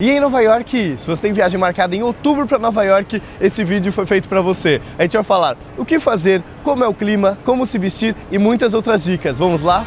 E em Nova York, se você tem viagem marcada em outubro para Nova York, esse vídeo foi feito para você. A gente vai falar o que fazer, como é o clima, como se vestir e muitas outras dicas. Vamos lá?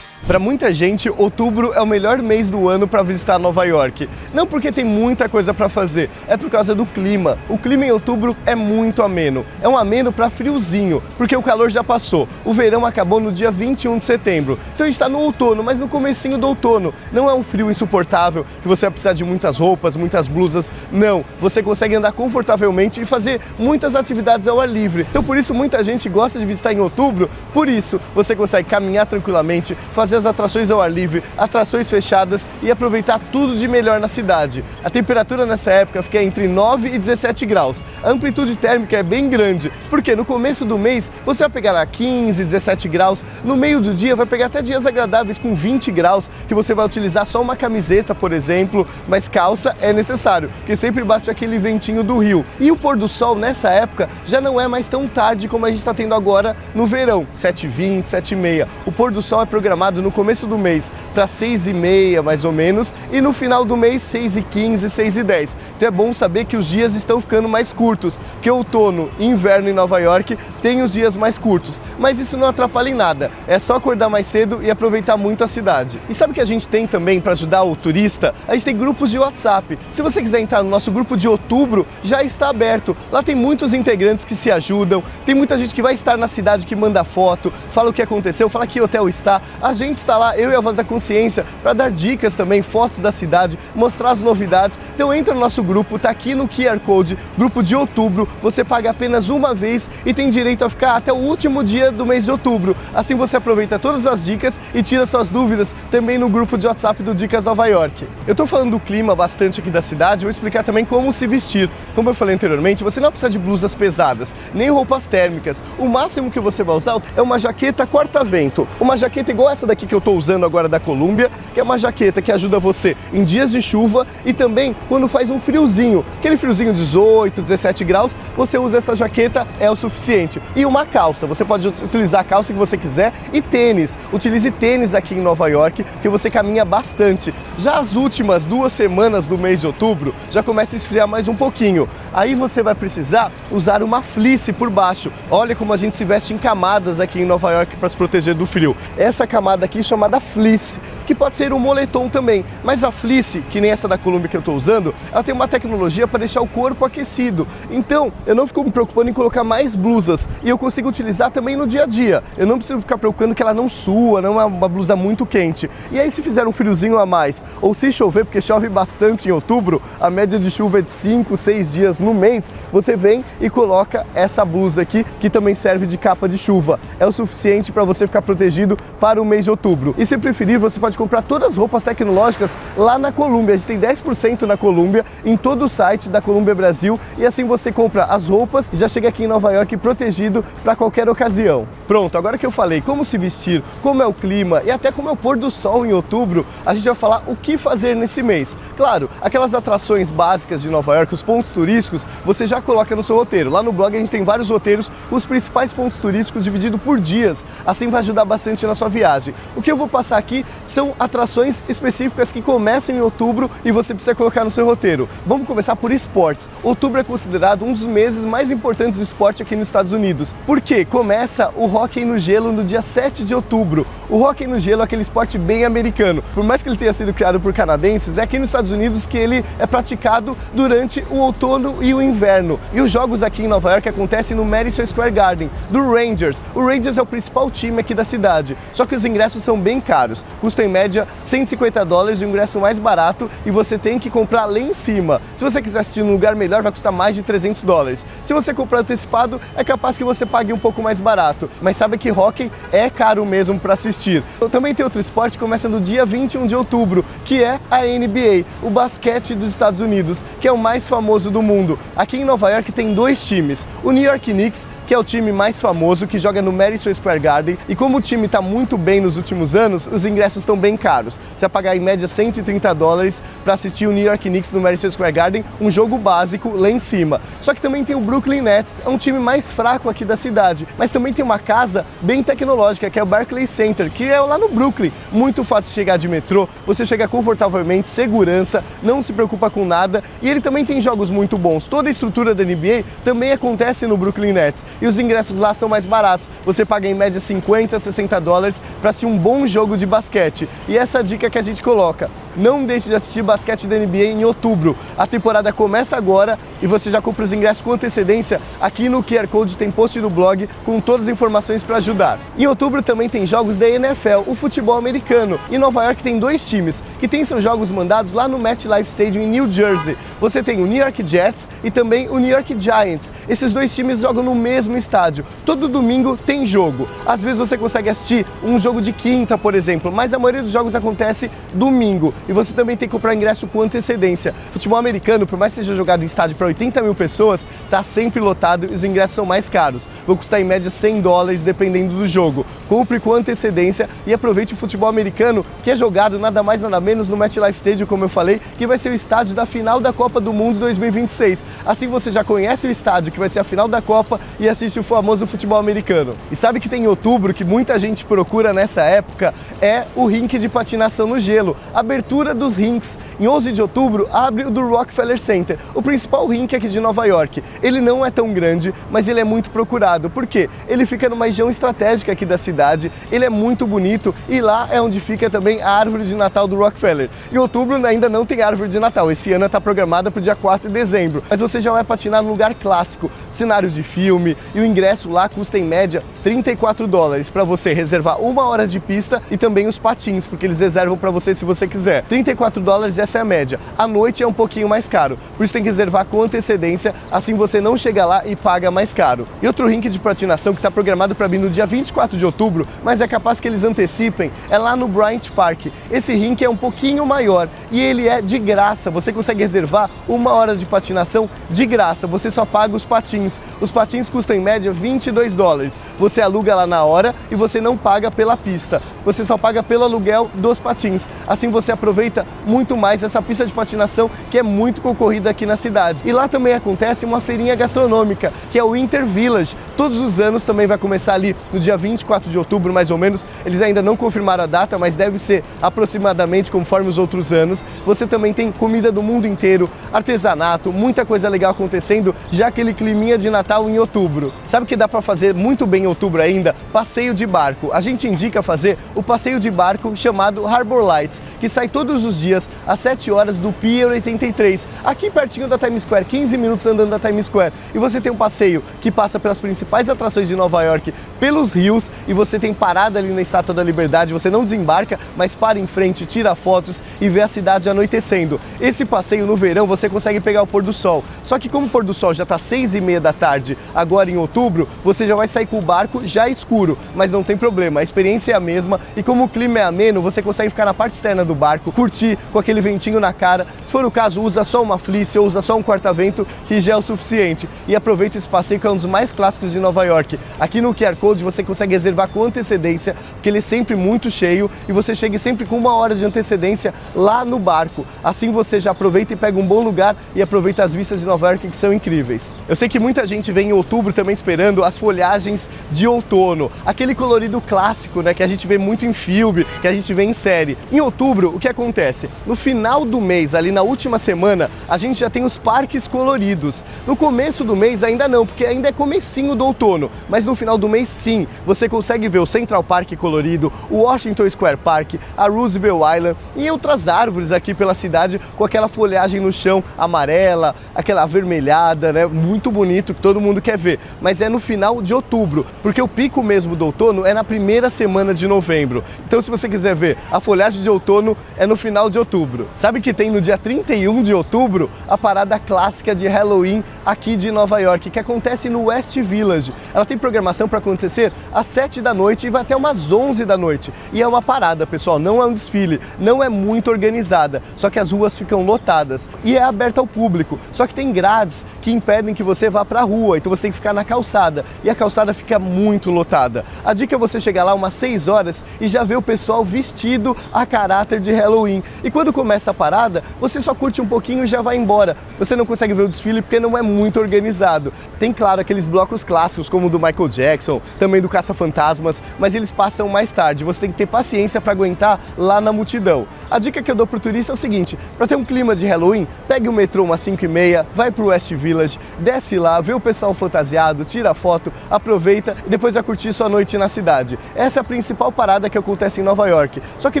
Para muita gente, outubro é o melhor mês do ano para visitar Nova York. Não porque tem muita coisa para fazer, é por causa do clima. O clima em outubro é muito ameno. É um ameno para friozinho, porque o calor já passou. O verão acabou no dia 21 de setembro. Então a gente está no outono, mas no comecinho do outono. Não é um frio insuportável, que você vai precisar de muitas roupas, muitas blusas. Não, você consegue andar confortavelmente e fazer muitas atividades ao ar livre. Então por isso muita gente gosta de visitar em outubro. Por isso você consegue caminhar tranquilamente, fazer as atrações ao ar livre, atrações fechadas e aproveitar tudo de melhor na cidade. A temperatura nessa época fica entre 9 e 17 graus. A amplitude térmica é bem grande, porque no começo do mês você vai pegar lá 15, 17 graus, no meio do dia vai pegar até dias agradáveis com 20 graus, que você vai utilizar só uma camiseta, por exemplo, mas calça é necessário, porque sempre bate aquele ventinho do rio. E o pôr do sol nessa época já não é mais tão tarde como a gente está tendo agora no verão, 7h20, 7h30. O pôr do sol é programado no começo do mês para 6h30 mais ou menos e no final do mês 6h15, 6h10. Então é bom saber que os dias estão ficando mais curtos, que outono e inverno em Nova York tem os dias mais curtos, mas isso não atrapalha em nada, é só acordar mais cedo e aproveitar muito a cidade. E sabe o que a gente tem também para ajudar o turista? A gente tem grupos de WhatsApp. Se você quiser entrar no nosso grupo de outubro, já está aberto. Lá tem muitos integrantes que se ajudam, tem muita gente que vai estar na cidade que manda foto, fala o que aconteceu, fala que hotel está. A gente está lá, eu e a Voz da Consciência, para dar dicas também, fotos da cidade, mostrar as novidades. Então entra no nosso grupo, tá aqui no QR Code, grupo de outubro, você paga apenas uma vez e tem direito a ficar até o último dia do mês de outubro. Assim você aproveita todas as dicas e tira suas dúvidas também no grupo de WhatsApp do Dicas Nova York. Eu tô falando do clima bastante aqui da cidade, vou explicar também como se vestir. Como eu falei anteriormente, você não precisa de blusas pesadas, nem roupas térmicas. O máximo que você vai usar é uma jaqueta corta-vento, uma jaqueta igual essa daqui que eu estou usando agora da Columbia, que é uma jaqueta que ajuda você em dias de chuva e também quando faz um friozinho, aquele friozinho 18, 17 graus, você usa essa jaqueta, é o suficiente. E uma calça, você pode utilizar a calça que você quiser e tênis. Utilize tênis aqui em Nova York, que você caminha bastante. Já as últimas 2 semanas do mês de outubro, já começa a esfriar mais um pouquinho. Aí você vai precisar usar uma fleece por baixo. Olha como a gente se veste em camadas aqui em Nova York para se proteger do frio. Essa camada aqui chamada fleece, que pode ser um moletom também, mas a fleece, que nem essa da Columbia que eu estou usando, ela tem uma tecnologia para deixar o corpo aquecido. Então, eu não fico me preocupando em colocar mais blusas e eu consigo utilizar também no dia a dia. Eu não preciso ficar preocupando que ela não sua, não é uma blusa muito quente. E aí, se fizer um friozinho a mais, ou se chover, porque chove bastante em outubro, a média de chuva é de 5, 6 dias no mês, você vem e coloca essa blusa aqui, que também serve de capa de chuva. É o suficiente para você ficar protegido para o mês de outubro. E se preferir, você pode comprar todas as roupas tecnológicas lá na Columbia. A gente tem 10% na Columbia, em todo o site da Columbia Brasil, e assim você compra as roupas e já chega aqui em Nova York protegido para qualquer ocasião. Pronto, agora que eu falei como se vestir, como é o clima e até como é o pôr do sol em outubro, a gente vai falar o que fazer nesse mês. Claro, aquelas atrações básicas de Nova York, os pontos turísticos, você já coloca no seu roteiro. Lá no blog a gente tem vários roteiros, os principais pontos turísticos divididos por dias, assim vai ajudar bastante na sua viagem. O que eu vou passar aqui são atrações específicas que começam em outubro e você precisa colocar no seu roteiro. Vamos começar por esportes. Outubro é considerado um dos meses mais importantes do esporte aqui nos Estados Unidos. Por quê? Começa o hóquei no gelo no dia 7 de outubro. O hóquei no gelo é aquele esporte bem americano. Por mais que ele tenha sido criado por canadenses, é aqui nos Estados Unidos que ele é praticado durante o outono e o inverno. E os jogos aqui em Nova York acontecem no Madison Square Garden, do Rangers. O Rangers é o principal time aqui da cidade, só que os ingressos são bem caros. Custa em média $150 o ingresso mais barato e você tem que comprar lá em cima. Se você quiser assistir num lugar melhor, vai custar mais de $300. Se você comprar antecipado, é capaz que você pague um pouco mais barato. Mas sabe que hóquei é caro mesmo para assistir. Também tem outro esporte que começa no dia 21 de outubro, que é a NBA, o basquete dos Estados Unidos, que é o mais famoso do mundo. Aqui em Nova York tem 2 times. O New York Knicks que é o time mais famoso, que joga no Madison Square Garden, e como o time está muito bem nos últimos anos, os ingressos estão bem caros. Você vai pagar em média $130 para assistir o New York Knicks no Madison Square Garden, um jogo básico lá em cima. Só que também tem o Brooklyn Nets, é um time mais fraco aqui da cidade, mas também tem uma casa bem tecnológica, que é o Barclays Center, que é lá no Brooklyn. Muito fácil de chegar de metrô, você chega confortavelmente, segurança, não se preocupa com nada, e ele também tem jogos muito bons. Toda a estrutura da NBA também acontece no Brooklyn Nets, e os ingressos lá são mais baratos. Você paga em média $50, $60 para assistir um bom jogo de basquete. E essa é a dica que a gente coloca: não deixe de assistir basquete da NBA em outubro. A temporada começa agora e você já compra os ingressos com antecedência. Aqui no QR Code tem post no blog com todas as informações para ajudar. Em outubro também tem jogos da NFL, o futebol americano. Em Nova York tem dois times que têm seus jogos mandados lá no MetLife Stadium em New Jersey. Você tem o New York Jets e também o New York Giants. Esses dois times jogam no mesmo estádio. Todo domingo tem jogo. Às vezes você consegue assistir um jogo de quinta, por exemplo, mas a maioria dos jogos acontece domingo. E você também tem que comprar ingresso com antecedência. Futebol americano, por mais que seja jogado em estádio para 80 mil pessoas, está sempre lotado e os ingressos são mais caros. Vão custar em média $100 dependendo do jogo. Compre com antecedência e aproveite o futebol americano, que é jogado nada mais nada menos no MetLife Stadium, como eu falei, que vai ser o estádio da final da Copa do Mundo 2026. Assim você já conhece o estádio, que vai ser a final da Copa, e assiste o famoso futebol americano. E sabe que tem em outubro, que muita gente procura nessa época, é o rink de patinação no gelo. Abertura dos rinks. Em 11 de outubro abre o do Rockefeller Center, o principal rink aqui de Nova York. Ele não é tão grande, mas ele é muito procurado. Por quê? Ele fica numa região estratégica aqui da cidade, ele é muito bonito e lá é onde fica também a árvore de Natal do Rockefeller. Em outubro ainda não tem árvore de Natal, esse ano está programada para o dia 4 de dezembro, mas você já vai patinar num lugar clássico, cenário de filme, e o ingresso lá custa em média $34 para você reservar 1 hora de pista e também os patins, porque eles reservam para você se você quiser. $34, essa é a média. À noite é um pouquinho mais caro, por isso tem que reservar com antecedência, assim você não chega lá e paga mais caro. E outro rink de patinação que está programado para abrir no dia 24 de outubro, mas é capaz que eles antecipem, é lá no Bryant Park. Esse rink é um pouquinho maior e ele é de graça, você consegue reservar 1 hora de patinação de graça, você só paga os patins. Os patins custam em média $22. Você aluga lá na hora e você não paga pela pista, você só paga pelo aluguel dos patins. Assim você aproveita muito mais essa pista de patinação, que é muito concorrida aqui na cidade. E lá também acontece uma feirinha gastronômica, que é o Winter Village. Todos os anos também vai começar ali no dia 24 de outubro, mais ou menos. Eles ainda não confirmaram a data, mas deve ser aproximadamente conforme os outros anos. Você também tem comida do mundo inteiro, artesanato, muita coisa legal acontecendo, já aquele climinha de Natal em outubro. Sabe o que dá para fazer muito bem em outubro ainda? Passeio de barco. A gente indica fazer o passeio de barco chamado Harbor Lights, que sai todos os dias às 7 horas do Pier 83, aqui pertinho da Times Square, 15 minutos andando da Times Square. E você tem um passeio que passa pelas principais atrações de Nova York, pelos rios, e você tem parada ali na Estátua da Liberdade. Você não desembarca, mas para em frente, tira fotos e vê a cidade anoitecendo. Esse passeio no verão você consegue pegar o pôr do sol, só que como o pôr do sol já está 6h30 da tarde, agora em outubro, você já vai sair com o barco já escuro, mas não tem problema, a experiência é a mesma, e como o clima é ameno, você consegue ficar na parte externa do barco, curtir com aquele ventinho na cara. Se for o caso, usa só uma fleece ou usa só um corta-vento, que já é o suficiente. E aproveita esse passeio, que é um dos mais clássicos de Nova York. Aqui no QR Code você consegue reservar com antecedência, porque ele é sempre muito cheio, e você chega sempre com 1 hora de antecedência lá no barco. Assim você já aproveita e pega um bom lugar e aproveita as vistas de Nova York, que são incríveis. Eu sei que muita gente vem em outubro também esperando as folhagens de outono, aquele colorido clássico, né, que a gente vê muito em filme, que a gente vê em série. Em outubro, o que acontece? No final do mês, ali na última semana, a gente já tem os parques coloridos. No começo do mês ainda não, porque ainda é comecinho do outono, mas no final do mês sim, você consegue ver o Central Park colorido, o Washington Square Park, a Roosevelt Island e outras árvores aqui pela cidade com aquela folhagem no chão amarela, aquela avermelhada, né? Muito bonito, que todo mundo quer ver. Mas é no final de outubro, porque o pico mesmo do outono é na primeira semana de novembro. Então se você quiser ver a folhagem de outono, é no final de outubro. Sabe que tem no dia 31 de outubro a parada clássica de Halloween aqui de Nova York, que acontece no West Village. Ela tem programação para acontecer às 7 da noite e vai até umas 11 da noite. E é uma parada, pessoal, não é um desfile, não é muito organizada, só que as ruas ficam lotadas e é aberta ao público. Só que tem grades que impedem que você vá para a rua, então você tem que ficar na calçada, e a calçada fica muito lotada. A dica é você chegar lá umas 6 horas e já ver o pessoal vestido a caráter de Halloween. E quando começa a parada, você só curte um pouquinho e já vai embora. Você não consegue ver o desfile porque não é muito organizado. Tem, claro, aqueles blocos clássicos como o do Michael Jackson, também do Caça-Fantasmas, mas eles passam mais tarde. Você tem que ter paciência para aguentar lá na multidão. A dica que eu dou pro turista é o seguinte: para ter um clima de Halloween, pegue o metrô umas 5h30, vai pro West Village, desce lá, vê o pessoal fantasiado, tira foto, aproveita e depois vai curtir sua noite na cidade. Essa é a principal parada que acontece em Nova York. Só que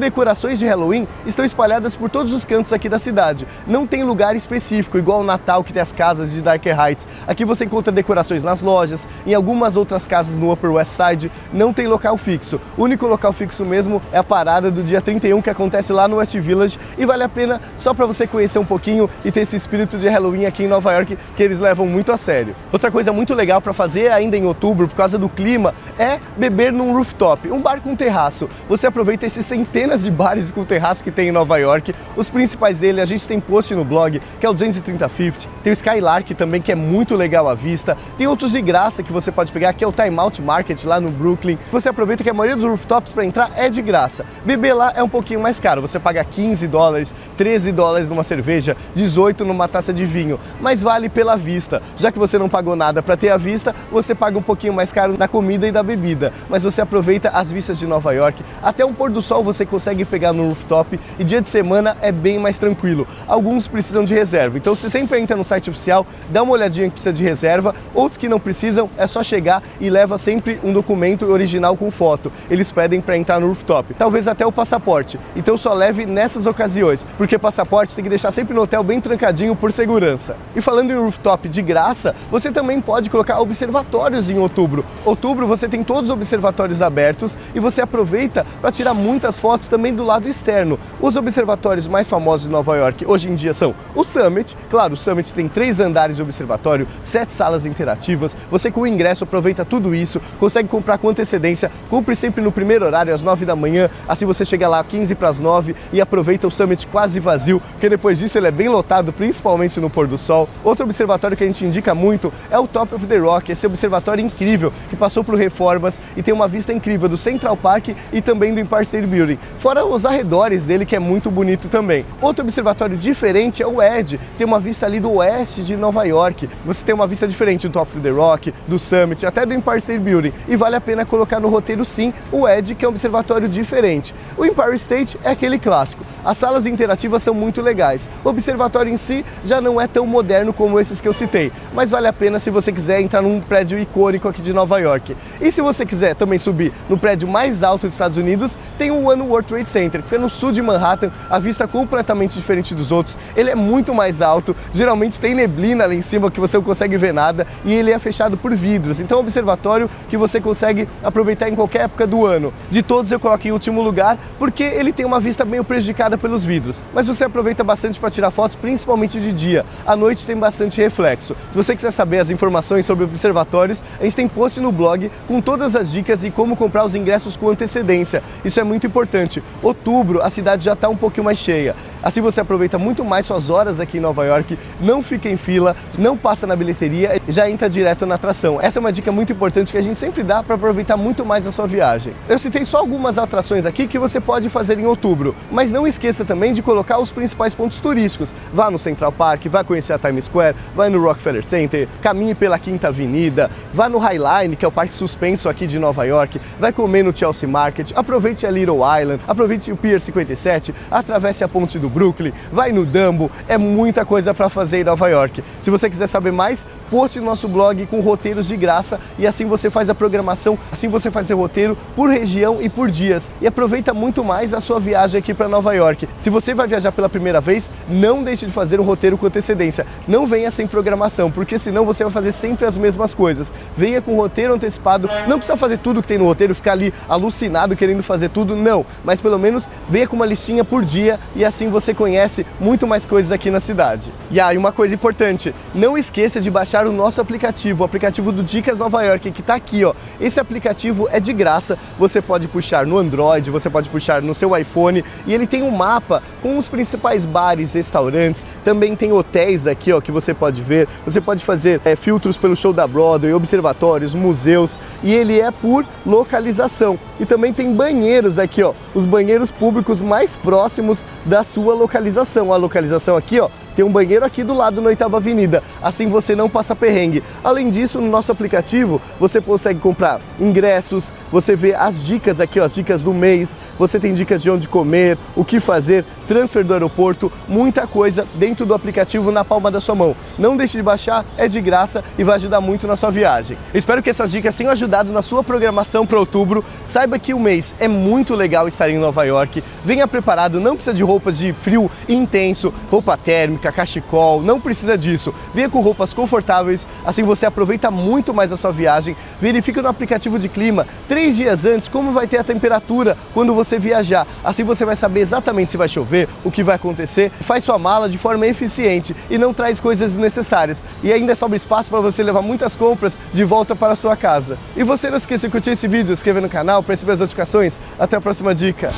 decorações de Halloween estão espalhadas por todos os cantos aqui da cidade. Não tem lugar específico, igual o Natal que tem as casas de Darker Heights. Aqui você encontra decorações nas lojas, em algumas outras casas no Upper West Side, não tem local fixo. O único local fixo mesmo é a parada do dia 31 que acontece lá no West Village e vale a pena só para você conhecer um pouquinho e ter esse espírito de Halloween aqui em Nova York que eles levam muito a sério. Outra coisa muito legal para fazer ainda em outubro, por causa do clima, é beber num rooftop, um bar com terraço. Você aproveita esses centenas de bares com terraço que tem em Nova York. Os principais dele a gente tem post no blog, que é o 230 Fifth, tem o Skylark também, que é muito legal à vista, tem outros de graça que você pode pegar, que é o Time Out Market lá no Brooklyn. Você aproveita que a maioria dos rooftops para entrar é de graça. Beber lá é um pouquinho mais caro, você paga $15, $13 numa cerveja, 18 numa taça de vinho, mas vale pela vista. Já que você não pagou nada para ter a vista, você paga um pouquinho mais caro na comida e da bebida, mas você aproveita as vistas de Nova York. Até um pôr do sol você consegue pegar no rooftop e dia de semana é bem mais tranquilo. Alguns precisam de reserva, então você sempre entra no site oficial, dá uma olhadinha que precisa de reserva. Outros que não precisam, é só chegar e leva sempre um documento original com foto. Eles pedem para entrar no rooftop, talvez até o passaporte. Então só leve nessas ocasiões, porque passaporte tem que deixar sempre no hotel bem trancadinho por segurança. E falando em rooftop de graça, você também pode colocar observatórios em outubro. Outubro você tem todos os observatórios abertos e você aproveita para tirar muitas fotos também do lado externo. Os observatórios mais famosos de Nova York hoje em dia são o Summit. Claro, o Summit tem 3 andares de observatório, 7 salas interativas. Você com o ingresso aproveita tudo isso, consegue comprar com antecedência, compre sempre no primeiro horário às 9 da manhã, assim você chega lá 15 para as 9 e aproveita o Summit quase vazio, porque depois disso ele é bem lotado, principalmente no pôr do sol. Outro observatório que a gente indica muito é o Top of the Rock, esse observatório incrível que passou por reformas e tem uma vista incrível do Central Park e também do Empire State Building, fora os arredores dele, que é muito bonito também. Outro observatório diferente é o Edge, tem uma vista ali do oeste de Nova York. Você tem uma vista diferente do Top of the Rock, do Summit, até do Empire State Building, e vale a pena colocar no roteiro sim o Edge, que é um observatório diferente. O Empire State é aquele clássico, as salas interativas são muito legais, o observatório em si já não é tão moderno como esses que eu citei, mas vale a pena se você quiser entrar num prédio icônico aqui de Nova York. E se você quiser também subir no prédio mais alto dos Estados Unidos, tem o One World Trade Center, que fica no sul de Manhattan, a vista completamente diferente dos outros. Ele é muito mais alto, geralmente tem neblina lá em cima que você não consegue ver nada, e ele é fechado por vidros, então é um observatório que você consegue aproveitar em qualquer época do ano. De todos eu coloquei em último lugar, porque ele tem uma vista meio prejudicada pelos vidros, mas você aproveita bastante para tirar fotos, principalmente de dia. À noite tem bastante reflexo. Se você quiser saber as informações sobre observatórios, a gente tem post no blog com todas as dicas e como comprar os ingressos com antecedência. Isso é muito importante. Outubro, a cidade já está um pouquinho mais cheia. Assim você aproveita muito mais suas horas aqui em Nova York, não fica em fila, não passa na bilheteria e já entra direto na atração. Essa é uma dica muito importante que a gente sempre dá para aproveitar muito mais a sua viagem. Eu citei só algumas atrações aqui que você pode fazer em outubro, mas não esqueça também de colocar os principais pontos turísticos. Vá no Central Park, vá conhecer a Times Square, vá no Rockefeller Center, caminhe pela Quinta Avenida, vá no High Line, que é o parque suspenso aqui de Nova York, vai comer no Chelsea Market, aproveite a Little Island, aproveite o Pier 57, atravesse a ponte do Brooklyn, vai no Dumbo, é muita coisa para fazer em Nova York. Se você quiser saber mais, poste no nosso blog com roteiros de graça e assim você faz a programação, assim você faz seu roteiro por região e por dias e aproveita muito mais a sua viagem aqui para Nova York. Se você vai viajar pela primeira vez, não deixe de fazer um roteiro com antecedência, não venha sem programação, porque senão você vai fazer sempre as mesmas coisas. Venha com roteiro antecipado, não precisa fazer tudo que tem no roteiro, ficar ali alucinado querendo fazer tudo, não, mas pelo menos venha com uma listinha por dia e assim você conhece muito mais coisas aqui na cidade. E aí uma coisa importante, não esqueça de baixar baixar o nosso aplicativo, o aplicativo do Dicas Nova York, que está aqui, ó. Esse aplicativo é de graça, você pode puxar no Android, você pode puxar no seu iPhone, e ele tem um mapa com os principais bares, restaurantes, também tem hotéis aqui, ó, que você pode ver, você pode fazer filtros pelo show da Broadway, observatórios, museus, e ele é por localização. E também tem banheiros aqui, ó, os banheiros públicos mais próximos da sua localização. A localização aqui, ó, tem um banheiro aqui do lado na 8ª Avenida, assim você não passa perrengue. Além disso, no nosso aplicativo, você consegue comprar ingressos, você vê as dicas aqui, ó, as dicas do mês, você tem dicas de onde comer, o que fazer, transfer do aeroporto, muita coisa dentro do aplicativo na palma da sua mão. Não deixe de baixar, é de graça e vai ajudar muito na sua viagem. Espero que essas dicas tenham ajudado na sua programação para outubro. Saiba que o mês é muito legal estar em Nova York. Venha preparado, não precisa de roupas de frio intenso, roupa térmica, cachecol, não precisa disso. Venha com roupas confortáveis, assim você aproveita muito mais a sua viagem. Verifique no aplicativo de clima 3 dias antes como vai ter a temperatura quando você viajar. Assim você vai saber exatamente se vai chover, o que vai acontecer. Faz sua mala de forma eficiente e não traz coisas desnecessárias. E ainda sobra espaço para você levar muitas compras de volta para a sua casa. E você não esqueça de curtir esse vídeo, se inscrever no canal para receber as notificações. Até a próxima dica!